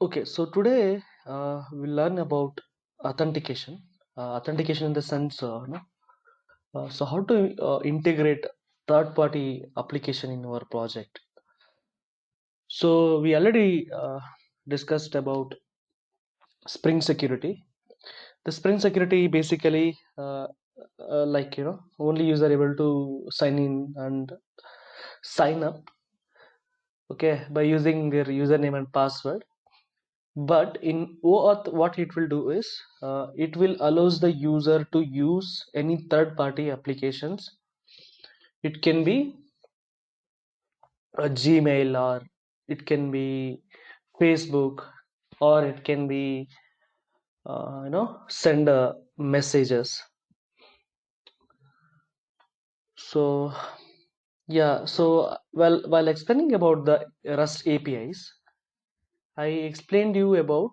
Okay, so today we'll learn about authentication. Authentication in the sense, so how to integrate third-party application in our project. So we already discussed about Spring Security. The Spring Security basically, only user able to sign in and sign up, okay, by using their username and password. But in OAuth, what it will do is it will allows the user to use any third-party applications. It can be a Gmail, or it can be Facebook, or it can be send messages. So yeah, so while explaining about the Rust APIs, I explained you about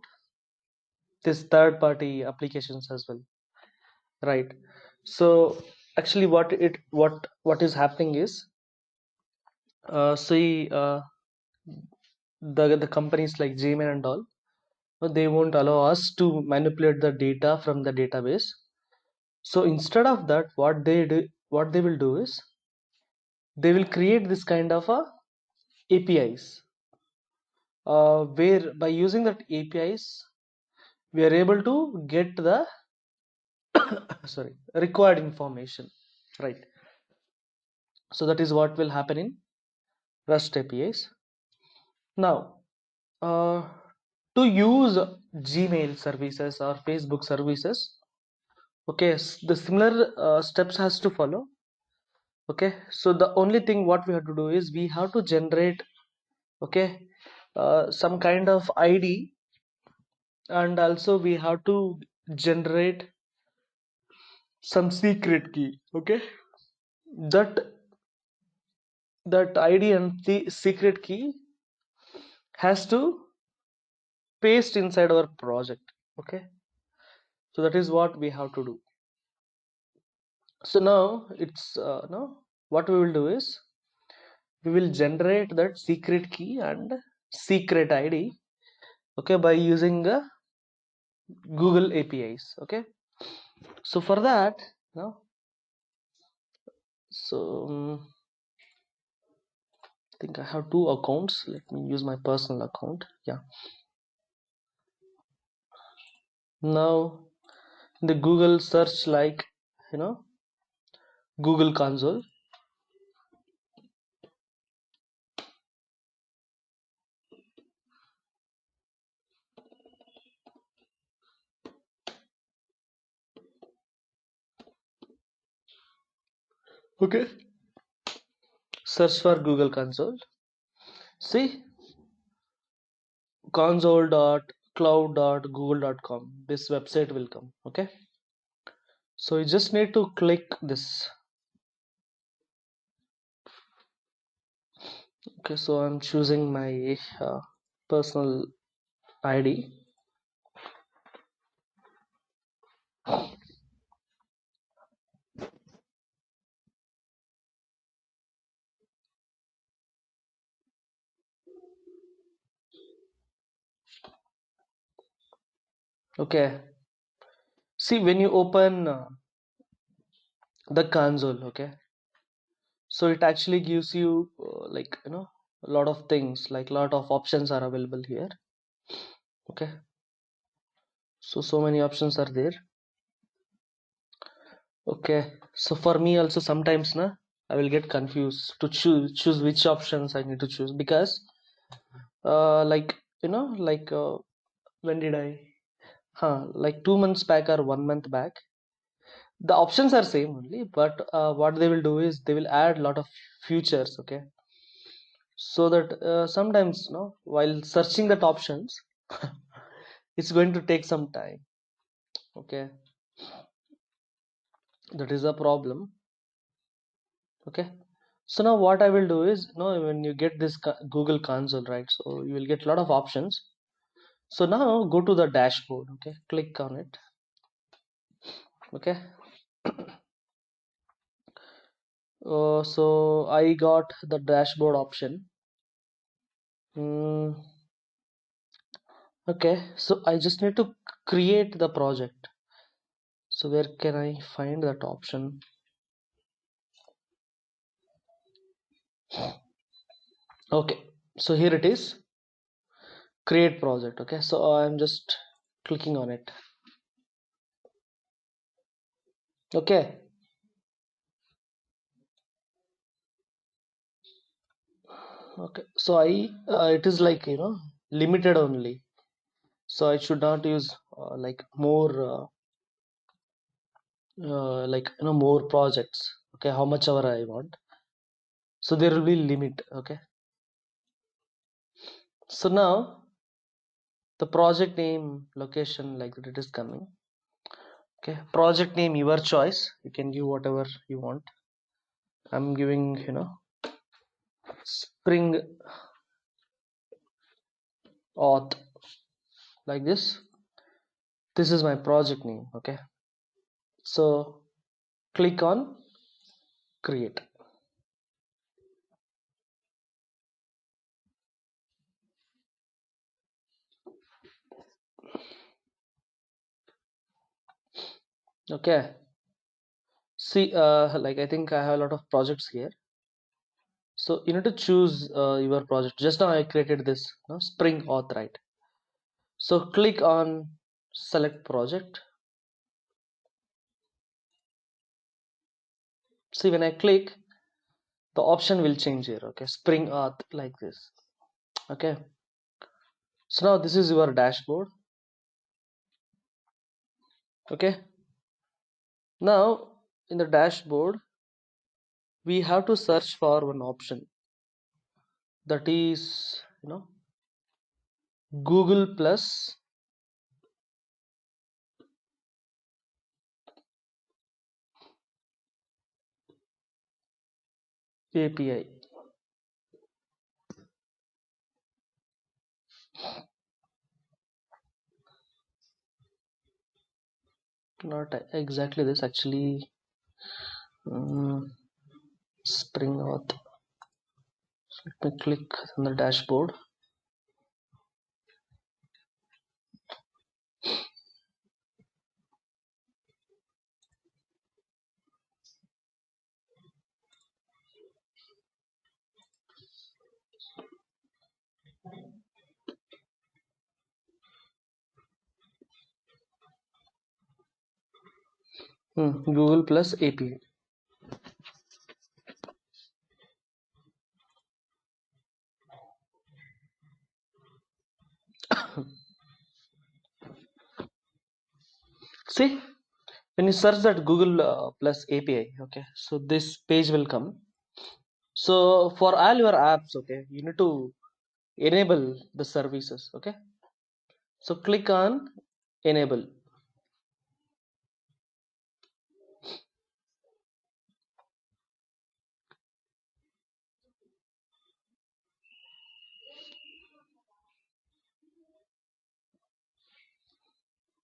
this third-party applications as well, right? So actually what is happening is see the companies like Gmail and all, they won't allow us to manipulate the data from the database. So instead of that, what they will do is they will create this kind of a APIs, where by using that APIs we are able to get the sorry, required information, right? So that is what will happen in Rust APIs. Now uh, to use Gmail services or Facebook services, okay, the similar steps has to follow. Okay, so the only thing what we have to do is we have to generate, okay, some kind of ID, and also we have to generate some secret key. Okay, that that ID and the secret key has to paste inside our project. Okay, so that is what we have to do. So now it's now what we will do is we will generate that secret key and secret ID, okay, by using Google APIs. Okay, so for that now, so I think I have two accounts. Let me use my personal account. Yeah, now the Google search, like, you know Google console. Okay, search for Google console. See, console.cloud.google.com, this website will come. Okay, so you just need to click this. Okay, so I'm choosing my personal ID. Okay, see, when you open the console, okay, so it actually gives you a lot of things, like lot of options are available here. Okay, so many options are there. Okay, so for me also sometimes I will get confused to choose which options I need to choose, because like, when did I, like 2 months back or 1 month back, the options are same only, but what they will do is they will add a lot of features. Okay, so that sometimes while searching that options it's going to take some time. Okay, that is a problem. Okay, so now what I will do is, when you get this Google console, right, so you will get a lot of options. So now go to the dashboard. Okay, click on it. Okay, so I got the dashboard option. mm, Okay, so I just need to create the project. So where can I find that option? Okay, so here it is, create project. Okay, so I'm just clicking on it. Okay, okay, so I it is like, limited only, so I should not use like more like, more projects. Okay, how much ever I want, so there will be limit. Okay, so now the project name, location, like that, it is coming. Okay, project name, your choice, you can give whatever you want. I'm giving, spring auth, like this is my project name. Okay, so click on create. Okay, see, like I think I have a lot of projects here, so you need to choose your project. Just now I created this, spring auth, right? So click on select project. See, when I click, the option will change here. Okay, spring auth, like this. Okay, so now this is your dashboard. Okay, now in the dashboard we have to search for one option, that is, Google plus API. Not exactly this, actually. Spring auth. Let me click on the dashboard. Google plus API. See, when you search that Google plus API, okay, so this page will come. So for all your apps, okay, you need to enable the services. Okay, so click on enable.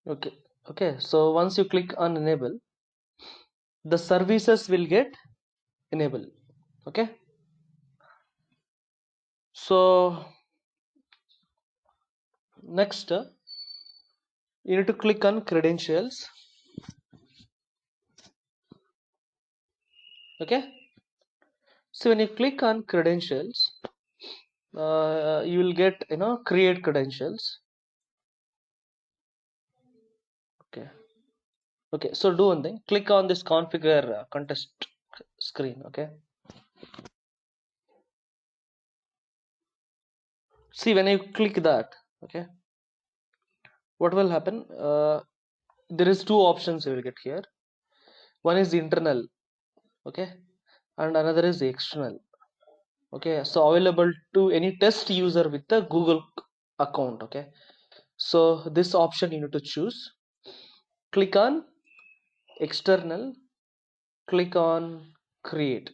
Okay, okay, so once you click on enable, the services will get enabled. Okay, so next you need to click on credentials. Okay, so when you click on credentials, you will get, create credentials. Okay, okay, so do one thing, click on this configure contest screen. Okay, see, when you click that, okay, what will happen, there is two options you will get here. One is the internal, okay, and another is the external. Okay, so available to any test user with the Google account. Okay, so this option you need to choose. Click on external, click on create.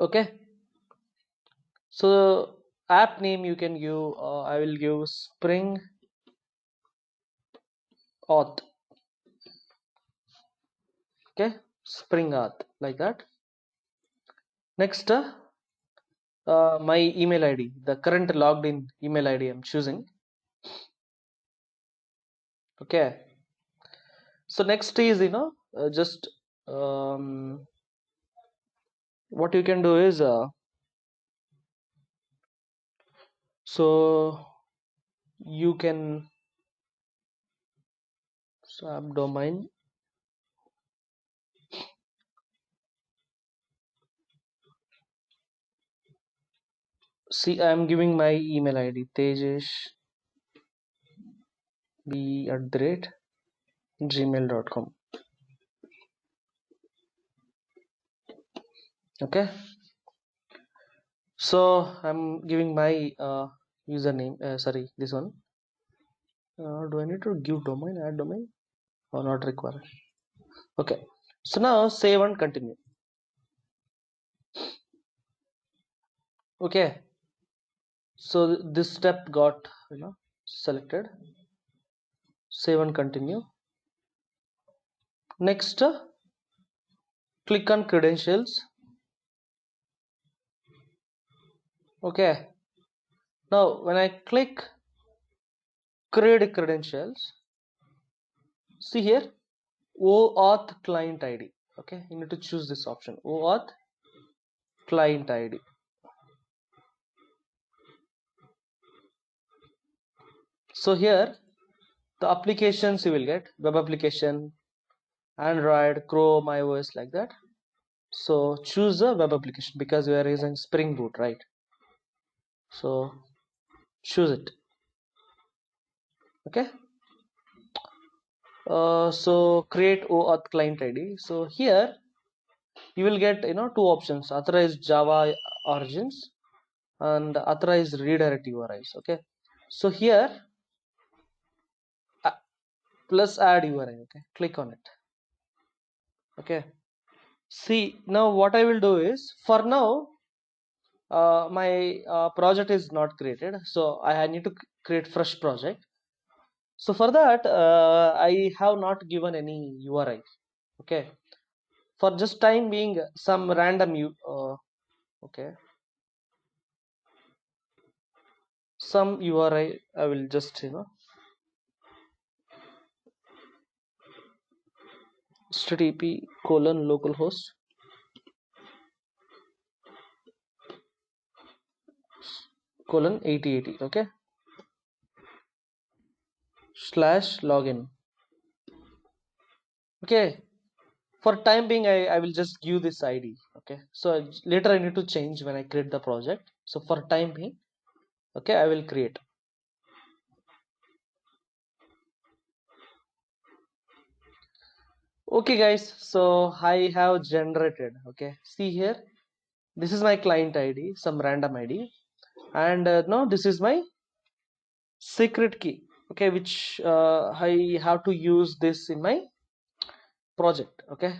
Okay, so app name you can give, I will give spring auth. Okay, spring auth, like that. Next, my email ID, the current logged in email ID I'm choosing. Okay, so next is just what you can do is so you can subdomain. See, I'm giving my email ID tejashb@gmail.com. Okay, so I'm giving my username. Sorry, this one. Do I need to give domain, add domain, or not required? Okay, so now save and continue. Okay, so this step got selected. Save and continue. Next, click on credentials. Okay, now when I click create credentials, see here OAuth client ID. Okay, you need to choose this option, OAuth client ID. So here the applications you will get web application, Android, Chrome, iOS, like that. So choose a web application because we are using Spring Boot, right? So choose it. Okay, so create OAuth client ID. So here you will get two options: authorized Java origins and authorized redirect URIs. Okay, so here uh, plus add URI. Okay, click on it. Okay, see, now what I will do is, for now my project is not created, so I need to create fresh project. So for that I have not given any URI. Okay, for just time being some random okay, some URI I will just http localhost colon 8080. Okay, /login. Okay, for time being I will just give this ID. Okay, so later I need to change when I create the project. So for time being, okay, I will create. Okay guys, so I have generated. Okay, see here, this is my client ID, some random ID, and now this is my secret key. Okay, which I have to use this in my project. Okay,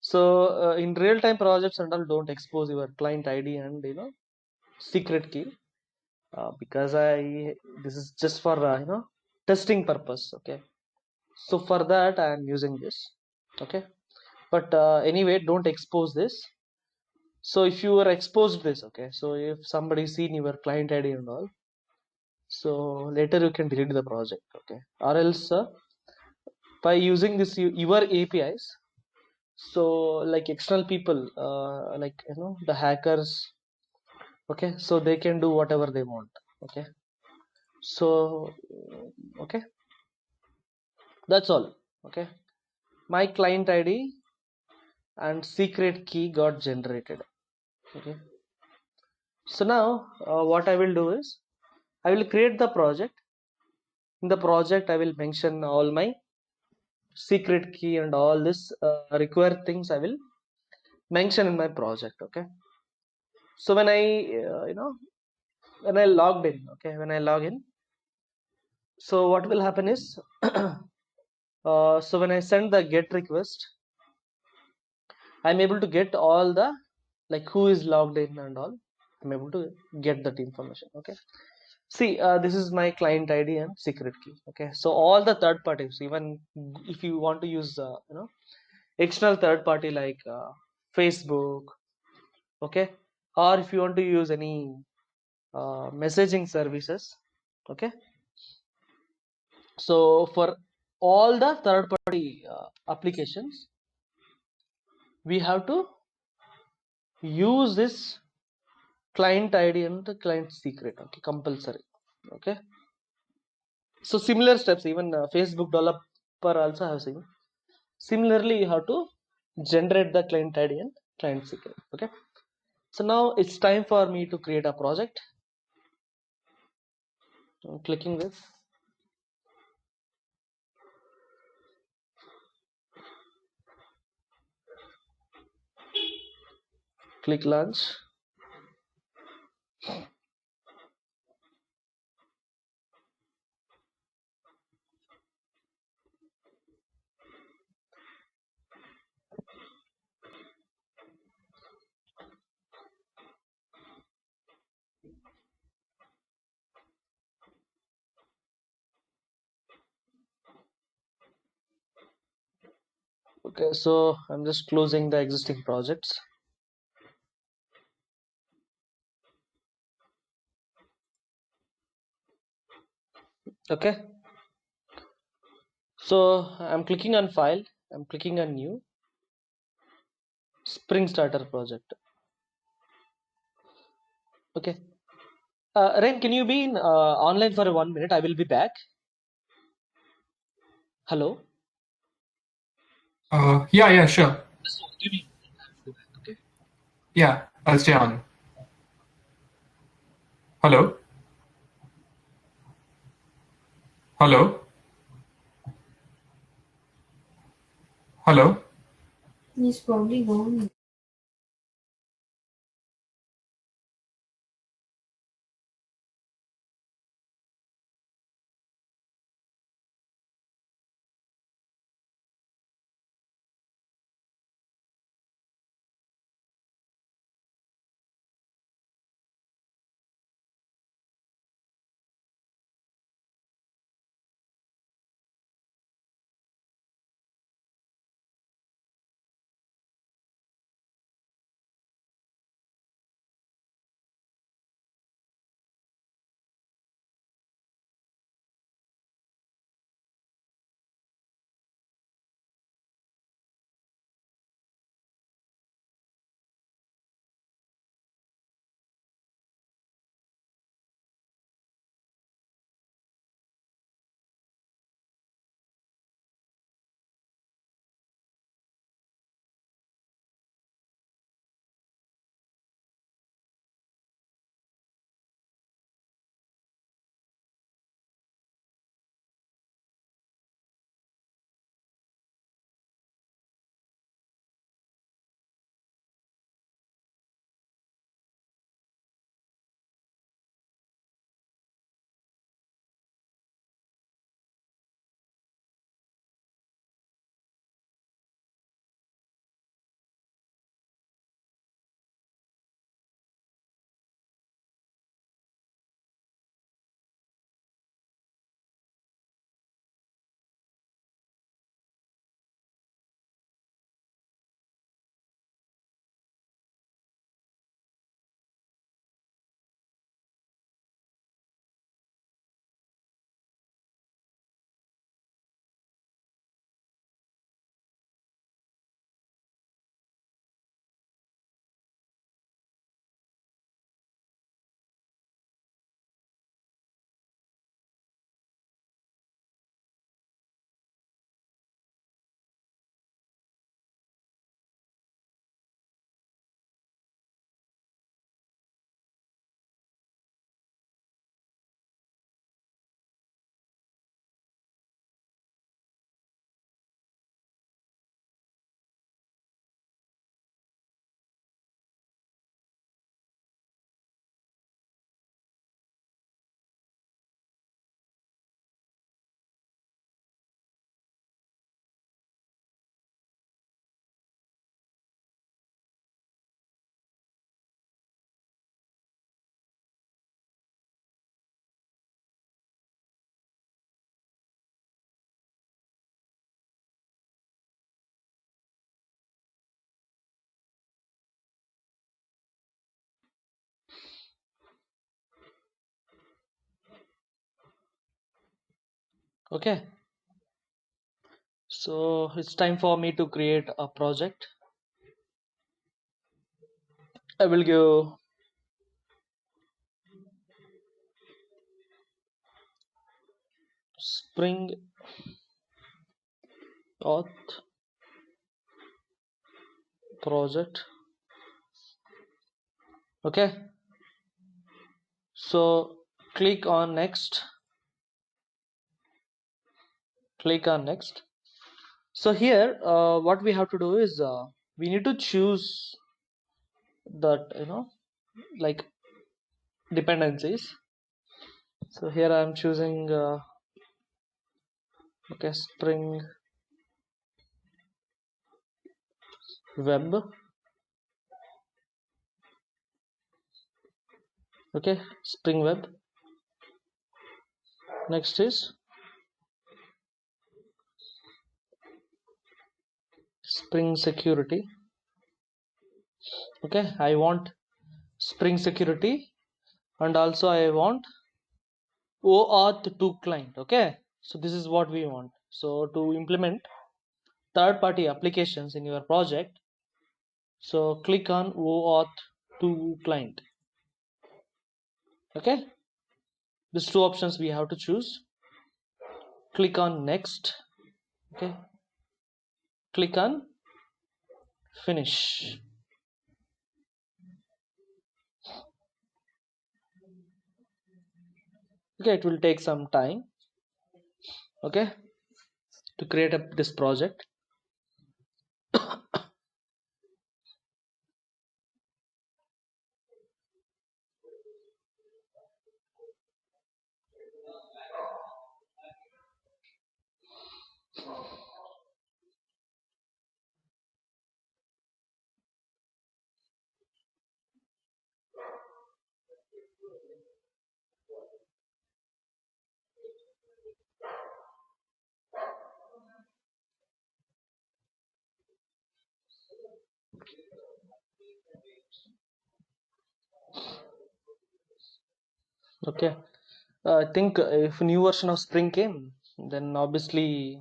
so in real-time projects and all, don't expose your client ID and secret key because this is just for testing purpose. Okay, so for that I am using this. Okay, but anyway, don't expose this. So if you are exposed this, okay, so if somebody seen your client ID and all, so later you can delete the project. Okay, or else by using this your APIs, so like external people like the hackers, okay, so they can do whatever they want. Okay, so okay, that's all. Okay, my client ID and secret key got generated. Okay, so now what I will do is I will create the project. In the project I will mention all my secret key and all this required things I will mention in my project. Okay, so when I when I logged in, okay, when I log in, so what will happen is so when I send the get request, I'm able to get all the, like, who is logged in and all. I'm able to get that information. Okay, see, this is my client ID and secret key. Okay, so all the third parties, even if you want to use external third party like Facebook, okay, or if you want to use any messaging services. Okay, so for all the third party applications, we have to use this client ID and the client secret. Okay, compulsory. Okay, so similar steps, even Facebook developer also have seen. Similarly, you have to generate the client ID and client secret. Okay, so now it's time for me to create a project. I'm clicking this. Click launch. Okay, so I'm just closing the existing projects. Okay, so I'm clicking on file, I'm clicking on new Spring Starter project. Okay, Ren, can you be in online for 1 minute? I will be back. Hello. Yeah, sure. Just give me. Okay. Yeah, I'll stay on. Hello? Hello? Hello? He's probably gone. Okay, so it's time for me to create a project. I will give Spring Auth project. Okay, so click on next. Click on next. So here what we have to do is we need to choose that, like dependencies. So here I am choosing okay, Spring Web. Okay, Spring Web. Next is Spring Security. Okay, I want Spring Security, and also I want OAuth 2 client. Okay, so this is what we want. So to implement third party applications in your project, so click on OAuth 2 client. Okay, these two options we have to choose. Click on next. Okay, click on finish. Okay, it will take some time, okay, to create up this project. Okay, I think if new version of Spring came, then obviously,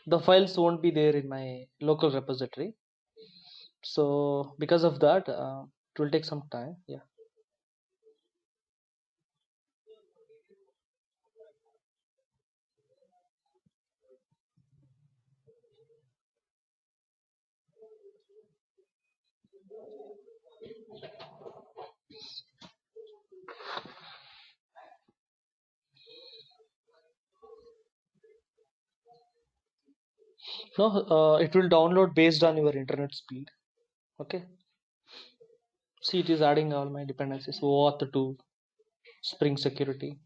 the files won't be there in my local repository. So because of that, it will take some time. Yeah. No, it will download based on your internet speed. Okay. See, it is adding all my dependencies. OAuth 2, Spring Security.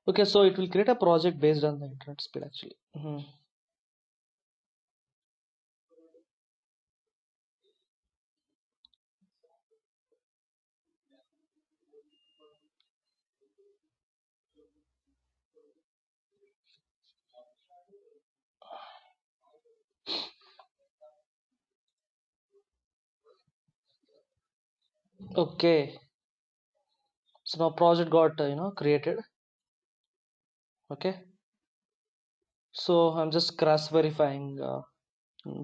Okay, so it will create a project based on the internet speed actually. Okay, so now project got created. Okay, so I'm just cross verifying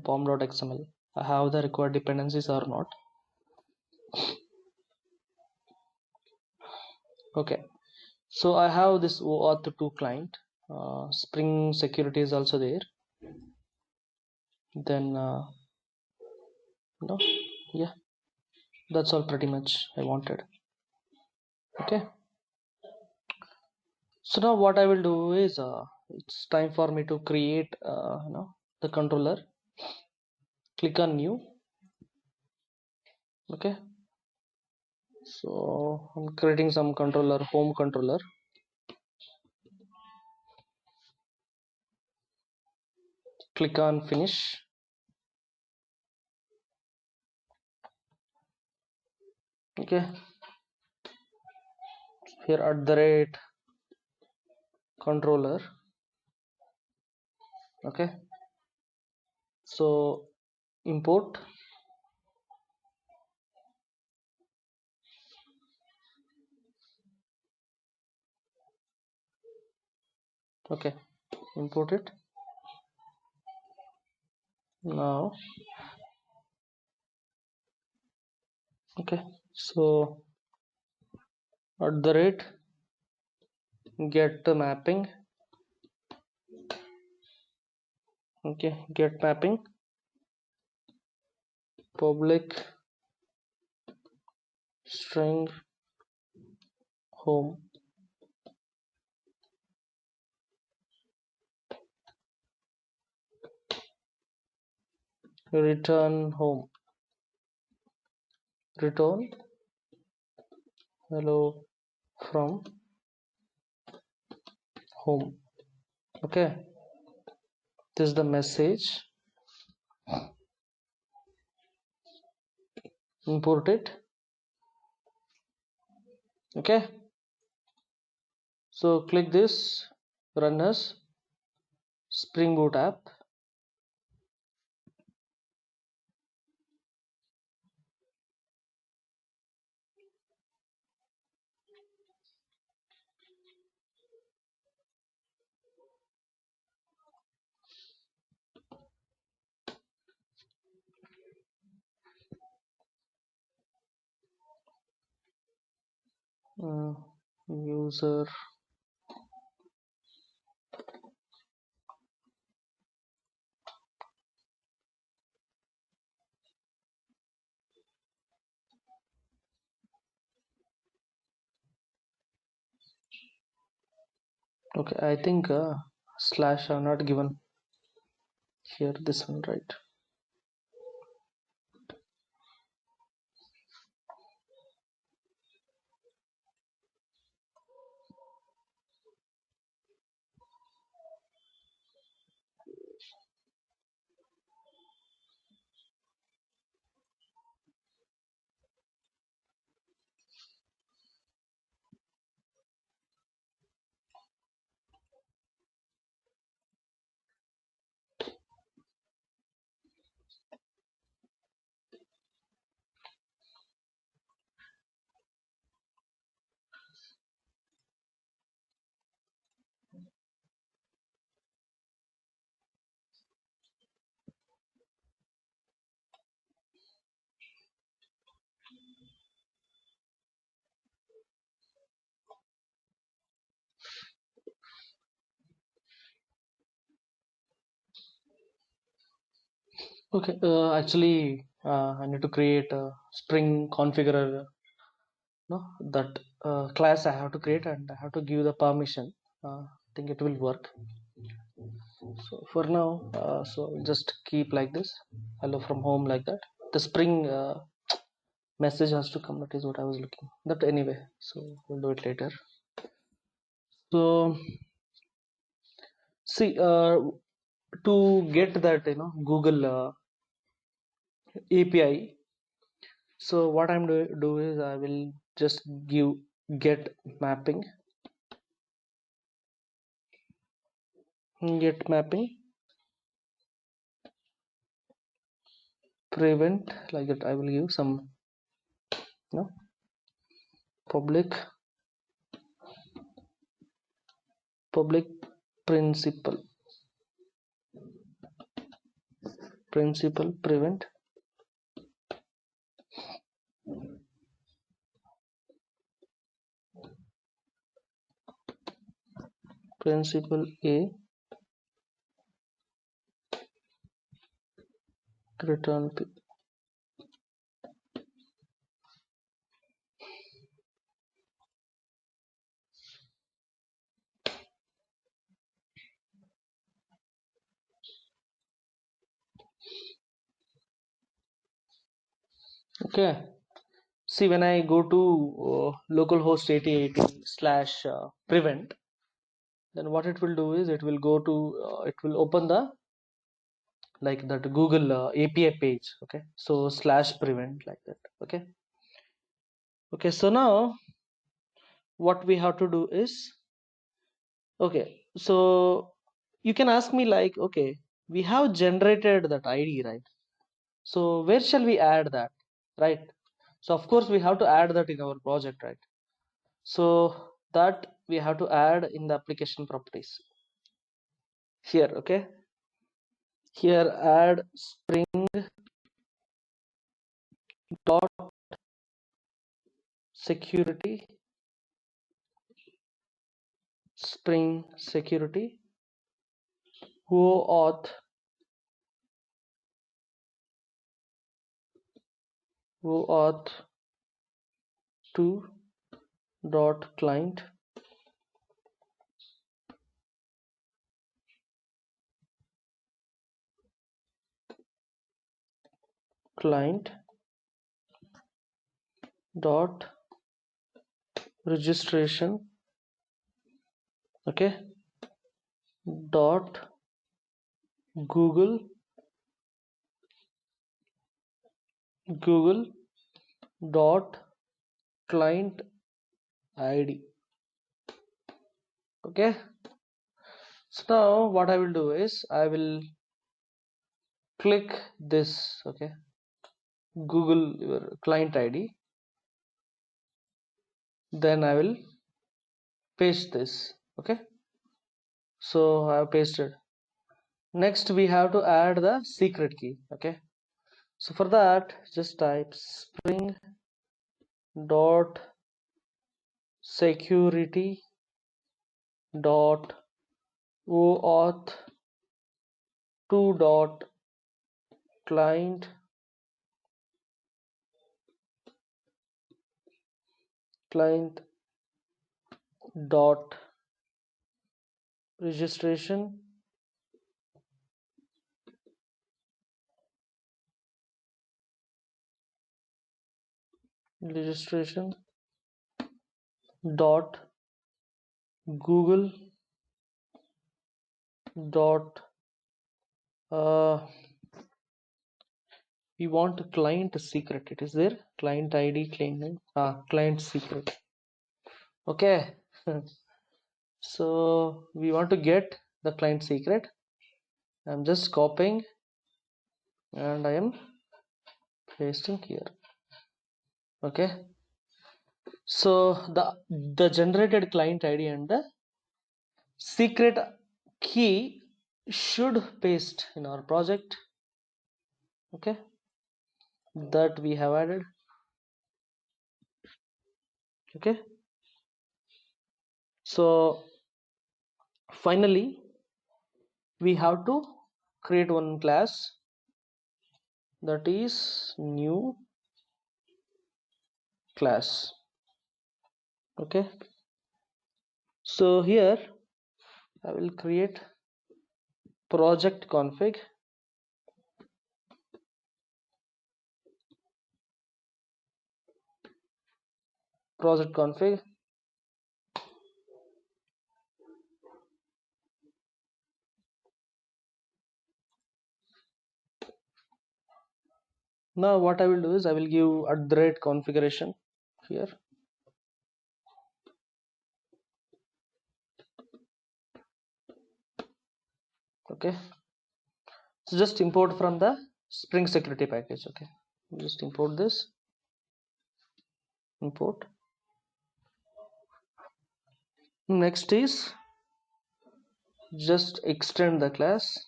pom.xml. I have the required dependencies or not. Okay, so I have this OAuth 2 client. Spring Security is also there. Then yeah, that's all pretty much I wanted. Okay, so now what I will do is it's time for me to create the controller. click on new. Okay, so I'm creating some controller, home controller. Click on finish. Okay, here at the rate controller. Okay, so import. Okay, import it. Now, okay, so at the rate get the mapping. Okay, get mapping public string home. Return home. Return hello from home. Okay, this is the message. Import it. Okay, so click this, run as Spring Boot app. User okay, I think slash are not given here, this one, right? Okay, actually I need to create a Spring configurer. No, that class I have to create and I have to give the permission. I think it will work. So for now, so just keep like this, hello from home, like that. The Spring message has to come. That is what I was looking. But anyway, so we'll do it later. So see, to get that Google API. So what I'm do is I will just give get mapping, prevent, like that. I will give some public principal prevent principal A return P. Okay, see, when I go to localhost 8080 slash prevent, then what it will do is it will go to it will open the like that Google API page. Okay, so slash prevent like that. Okay, okay, so now what we have to do is, okay, so you can ask me like, okay, we have generated that ID, right? So where shall we add that, right? So of course we have to add that in our project, right? So that we have to add in the application properties here. Okay, here add spring dot security, spring security OAuth OAuth 2 dot client client dot registration. Okay, dot Google dot client ID. Okay, so now what I will do is I will click this. Okay, Google your client ID, then I will paste this. Okay, so I have pasted. Next we have to add the secret key. Okay, so for that just type spring dot security dot OAuth 2 dot client dot registration dot Google dot we want client secret. It is there, client ID, client name, client secret. Okay, so we want to get the client secret. I'm just copying and I am pasting here. Okay, so the generated client ID and the secret key should paste in our project. Okay, that we have added. Okay, so finally we have to create one class, that is new class. Okay, so here I will create project config, project config. Now what I will do is I will give @configuration here. Okay, so just import from the spring security package. Okay, just import this, import. Next is just extend the class,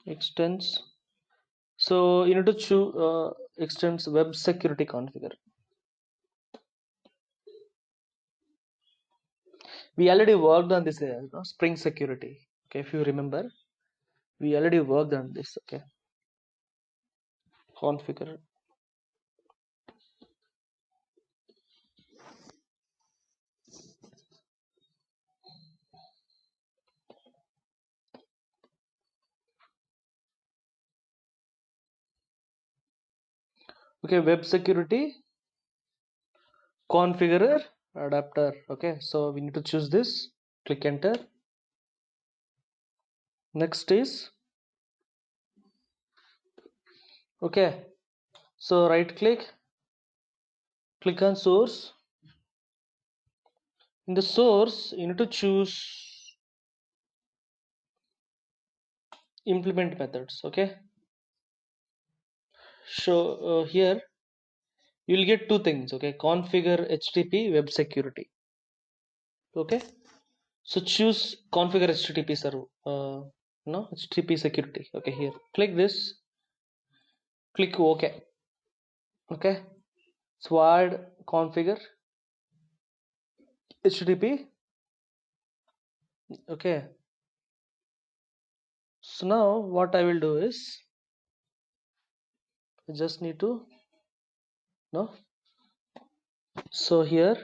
extends. So you need to choose extends web security configure. We already worked on this spring security. Okay, if you remember, we already worked on this. Okay, configure. Okay, web security configurer adapter. Okay, so we need to choose this, click enter. Next is, okay, so right click, click on source. In the source you need to choose implement methods. Okay, so here you will get two things. Okay, configure HTTP web security. Okay, so choose configure HTTP server, no, HTTP security. Okay, here click this, click OK. Okay, so add configure HTTP. Okay, so now what I will do is I just need to no, so here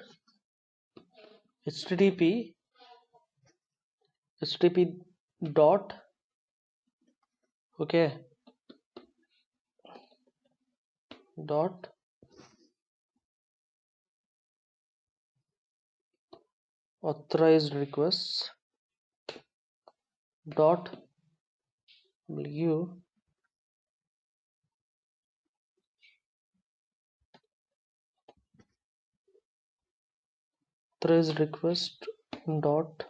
HTTP dot, okay, dot authorized requests dot w authorized request dot,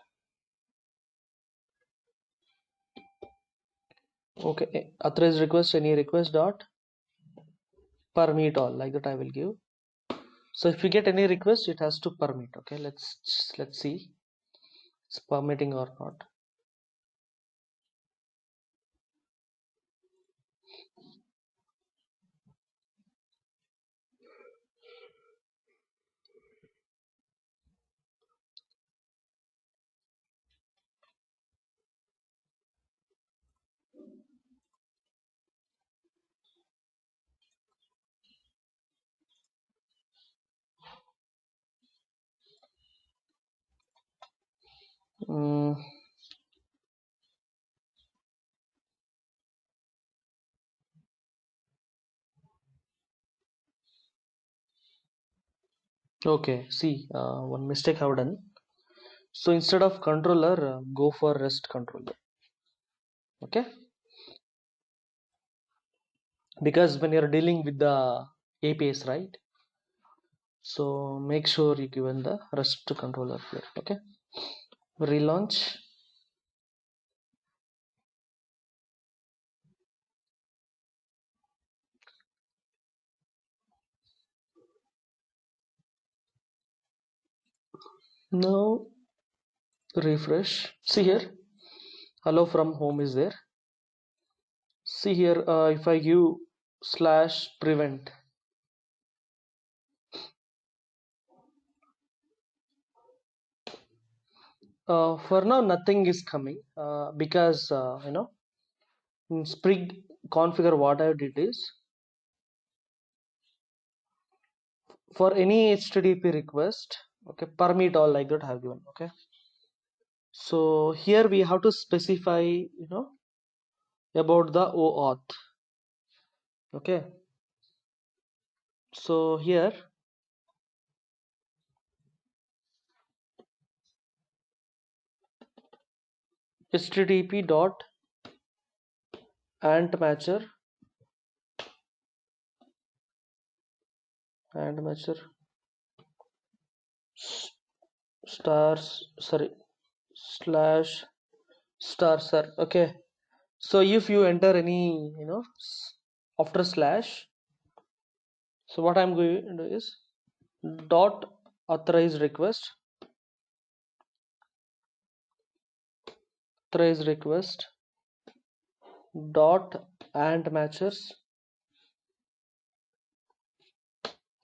okay, authorized request any request dot permit all, like that I will give. So if you get any request, it has to permit. Okay, let's see it's permitting or not. Mm, okay, see, one mistake I've done. So instead of controller, go for REST controller. Okay, because when you're dealing with the APIs, right? So make sure you given the REST controller here. Okay, relaunch. Now refresh. See here, hello from home is there. See here, if I give slash prevent, for now nothing is coming, because in Spring configure what I did is for any HTTP request, okay, permit all, like that I have given. Okay, so here we have to specify about the OAuth. Okay, so here HTTP dot ant matcher stars, sorry, slash star sir. Okay, so if you enter any after slash, so what I'm going to do is dot authorized request dot and matches.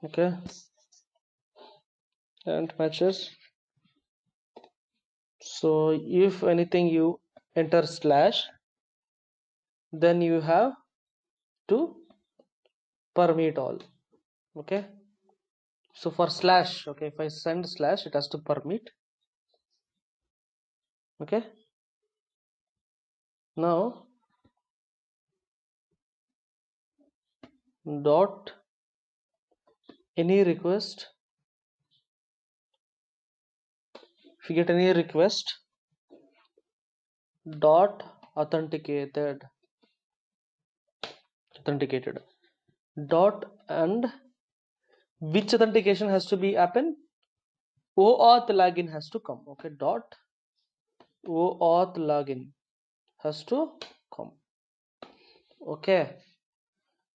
Okay, and matches. So if anything you enter slash, then you have to permit all. Okay, so for slash, okay, if I send slash, it has to permit. Okay, now dot any request, if you get any request dot authenticated dot, and which authentication has to be happen? OAuth login has to come. Okay, dot OAuth login has to come. Okay,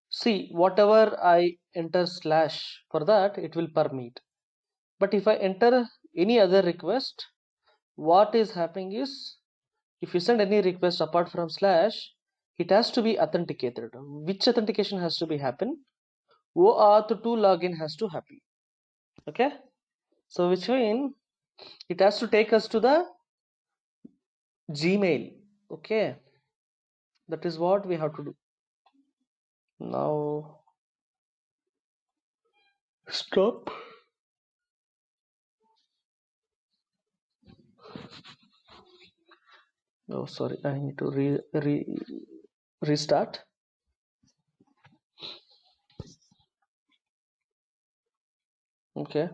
see, whatever I enter slash, for that it will permit. But if I enter any other request, what is happening is, if you send any request apart from slash, it has to be authenticated. Which authentication has to be happen? OAuth 2 login has to happen. Okay, so which means it has to take us to the Gmail. Okay, that is what we have to do. Now stop. Oh, sorry, I need to restart. Okay,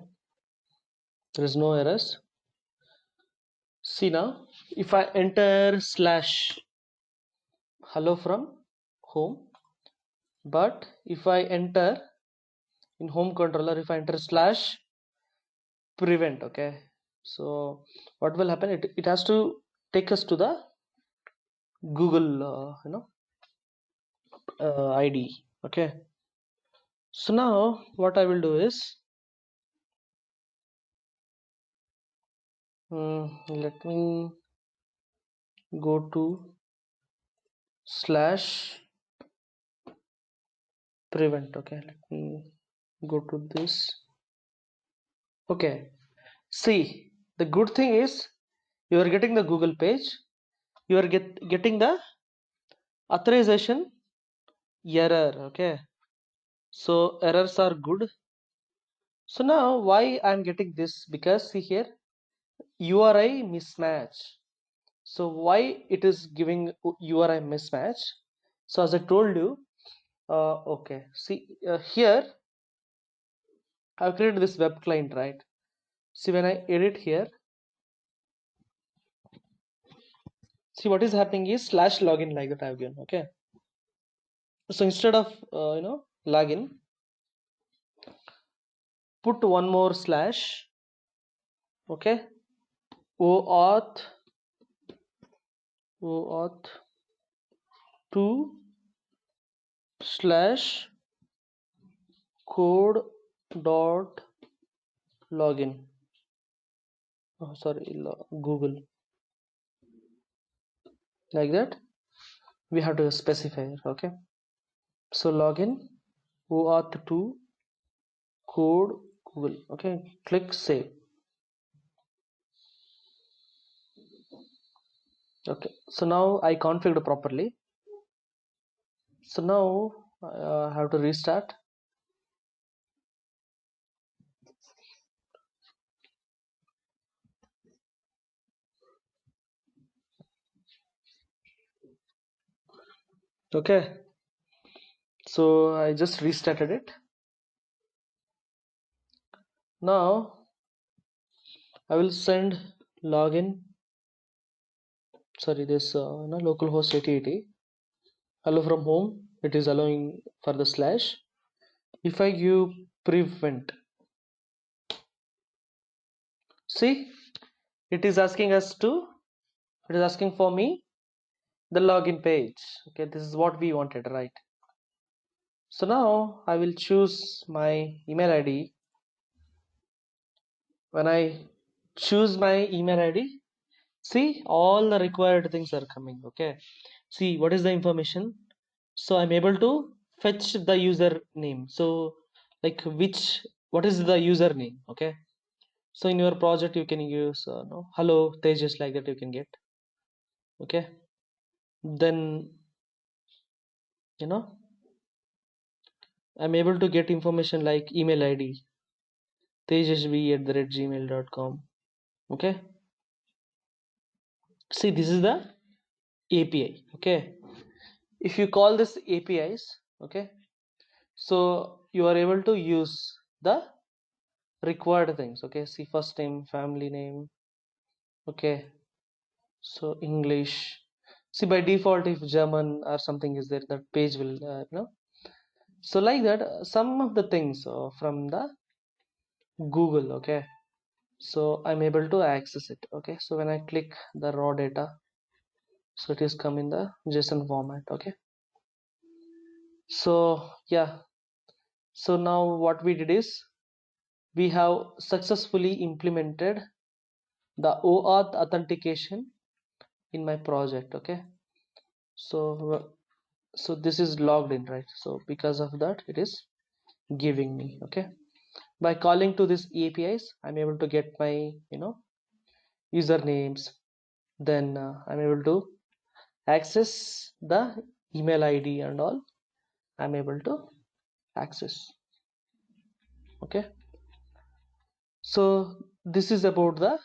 there is no errors. See now, if I enter slash hello from home, but if I enter in home controller, if I enter slash prevent, okay, so what will happen? It has to take us to the Google ID. Okay, so now what I will do is, let me go to slash prevent. Okay, let me go to this. Okay, see, the good thing is you are getting the Google page, you are getting the authorization error. Okay, so errors are good. So now why I'm getting this? Because see here, URI mismatch. So why it is giving URI mismatch? So as I told you, okay, see here I've created this web client, right? See, when I edit here, see what is happening is slash login, like that I've given. Okay, so instead of login, put one more slash. Okay, OAuth 2 slash code dot login. Oh, sorry, Google, like that we have to specify it. Okay, so login OAuth 2 code Google. Okay, click save. Okay, so now I configured properly. So now I have to restart. Okay, so I just restarted it. Now I will send login, sorry, this localhost 8080 hello from home. It is allowing for the slash. If I give prevent, see, it is asking for me the login page. Okay, this is what we wanted, right? So now I will choose my email ID. When I choose my email ID, see, all the required things are coming. Okay, see what is the information. So I'm able to fetch the username. So like what is the username? Okay, so in your project you can use hello Tejas, like that you can get. Okay, then I'm able to get information like email ID tejasv@gmail.com. Okay, see, this is the API. Okay, if you call this APIs, okay, so you are able to use the required things. Okay, see, first name, family name. Okay, so English. See, by default, if German or something is there, that page will so like that, some of the things from the Google. Okay, so I'm able to access it. Okay, so when I click the raw data, so it is come in the JSON format. Okay, so yeah, so now what we did is we have successfully implemented the OAuth authentication in my project. Okay, so this is logged in, right? So because of that, it is giving me. Okay, by calling to this APIs, I'm able to get my usernames. Then I'm able to access the email ID and all. I'm able to access. Okay, so this is about the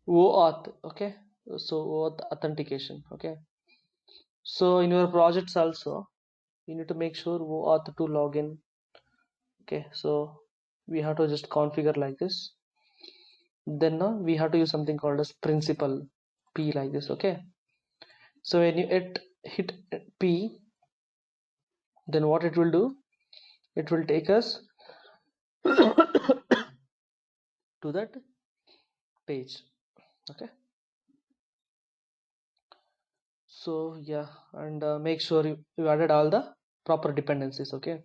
OAuth. Okay, so OAuth authentication. Okay, so in your projects also, you need to make sure OAuth to login. Okay, so we have to just configure like this. Then now we have to use something called as principal P like this. Okay, so when you hit P, then what it will do, it will take us to that page. Okay, so yeah, and make sure you added all the proper dependencies. Okay,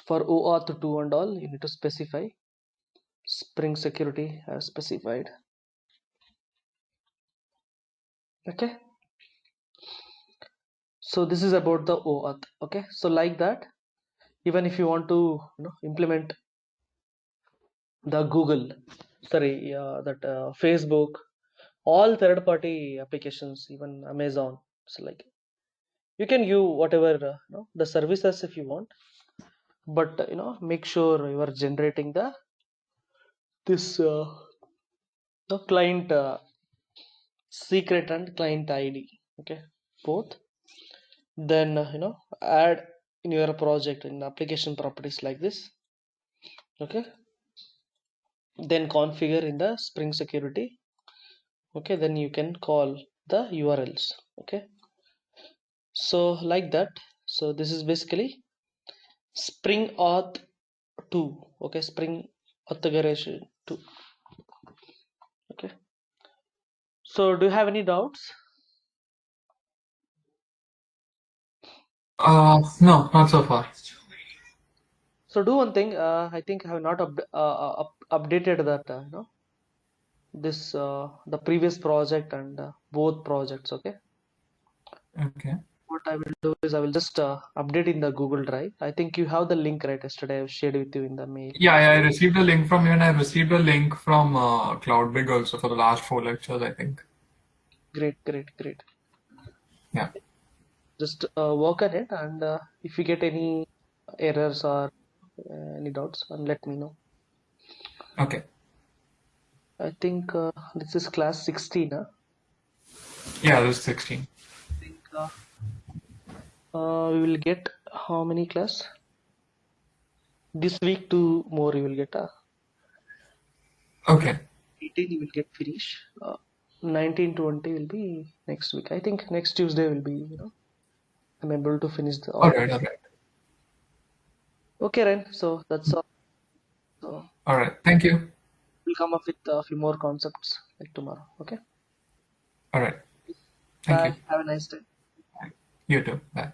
for OAuth 2 and all, you need to specify Spring Security as specified. Okay, so this is about the OAuth. Okay, so like that, even if you want to implement the Google, sorry, that Facebook, all third-party applications, even Amazon, so like you can use whatever the services if you want, but make sure you are generating this the client secret and client ID. Okay, both. Then add in your project in the application properties like this. Okay, then configure in the Spring Security. Okay, then you can call the URLs. Okay, so like that, so this is basically Spring Auth 2. Okay, Spring Authentication 2. Okay, so do you have any doubts? No, not so far. So do one thing. I think I have not updated that this the previous project and both projects. Okay, Okay. what I will do is I will just update in the Google Drive. I think you have the link, right? Yesterday I shared with you in the mail. Yeah, I received a link from you, and I received a link from CloudBig also for the last 4 lectures, I think. Great, great, great. Yeah. Just work on it, and if you get any errors or any doubts, let me know. Okay. I think this is class 16. Huh? Yeah, this is 16. I think we will get how many class? This week 2 more you will get. Okay. 18 you will get finish. 19, 20 will be next week. I think next Tuesday will be, I'm able to finish the All all. right. All right. Okay, Ren. So that's all. So All right. Thank you. we'll come up with a few more concepts like tomorrow. Okay. All right. Thank you. Bye. Have a nice day. You too. Bye.